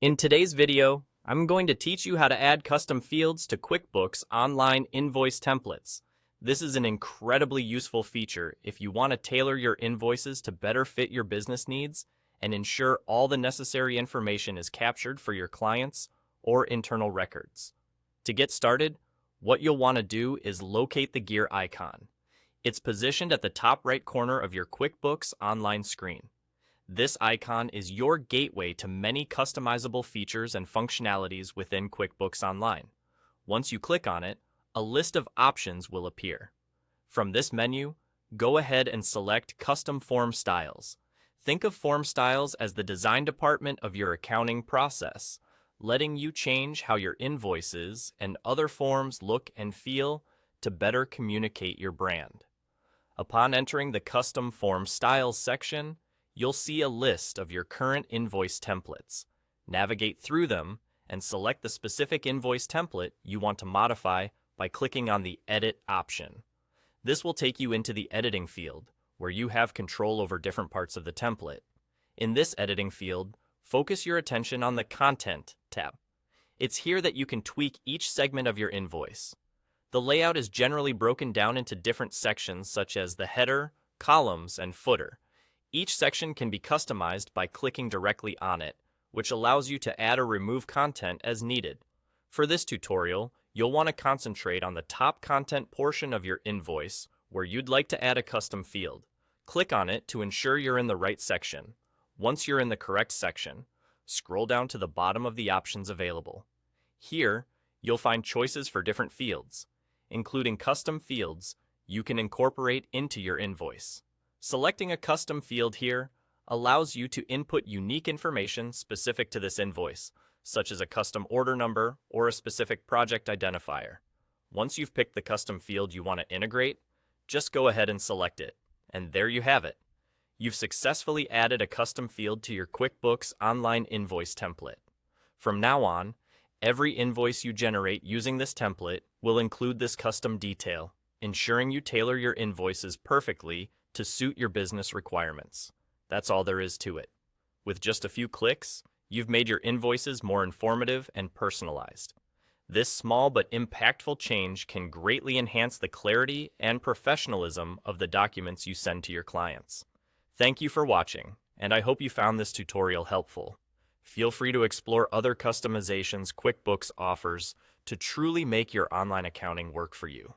In today's video, I'm going to teach you how to add custom fields to QuickBooks Online invoice templates. This is an incredibly useful feature if you want to tailor your invoices to better fit your business needs and ensure all the necessary information is captured for your clients or internal records. To get started, what you'll want to do is locate the gear icon. It's positioned at the top right corner of your QuickBooks Online screen. This icon is your gateway to many customizable features and functionalities within QuickBooks Online. Once you click on it, a list of options will appear. From this menu, go ahead and select Custom Form Styles. Think of form styles as the design department of your accounting process, letting you change how your invoices and other forms look and feel to better communicate your brand. Upon entering the Custom Form Styles section, you'll see a list of your current invoice templates. Navigate through them and select the specific invoice template you want to modify by clicking on the Edit option. This will take you into the Editing field, where you have control over different parts of the template. In this editing field, focus your attention on the Content tab. It's here that you can tweak each segment of your invoice. The layout is generally broken down into different sections such as the header, columns, and footer. Each section can be customized by clicking directly on it, which allows you to add or remove content as needed. For this tutorial, you'll want to concentrate on the top content portion of your invoice where you'd like to add a custom field. Click on it to ensure you're in the right section. Once you're in the correct section, scroll down to the bottom of the options available. Here, you'll find choices for different fields. Including custom fields, you can incorporate into your invoice. Selecting a custom field here allows you to input unique information specific to this invoice, such as a custom order number or a specific project identifier. Once you've picked the custom field you want to integrate, just go ahead and select it. And there you have it. You've successfully added a custom field to your QuickBooks Online invoice template. From now on, every invoice you generate using this template will include this custom detail, ensuring you tailor your invoices perfectly to suit your business requirements. That's all there is to it. With just a few clicks, you've made your invoices more informative and personalized. This small but impactful change can greatly enhance the clarity and professionalism of the documents you send to your clients. Thank you for watching, and I hope you found this tutorial helpful. Feel free to explore other customizations QuickBooks offers to truly make your online accounting work for you.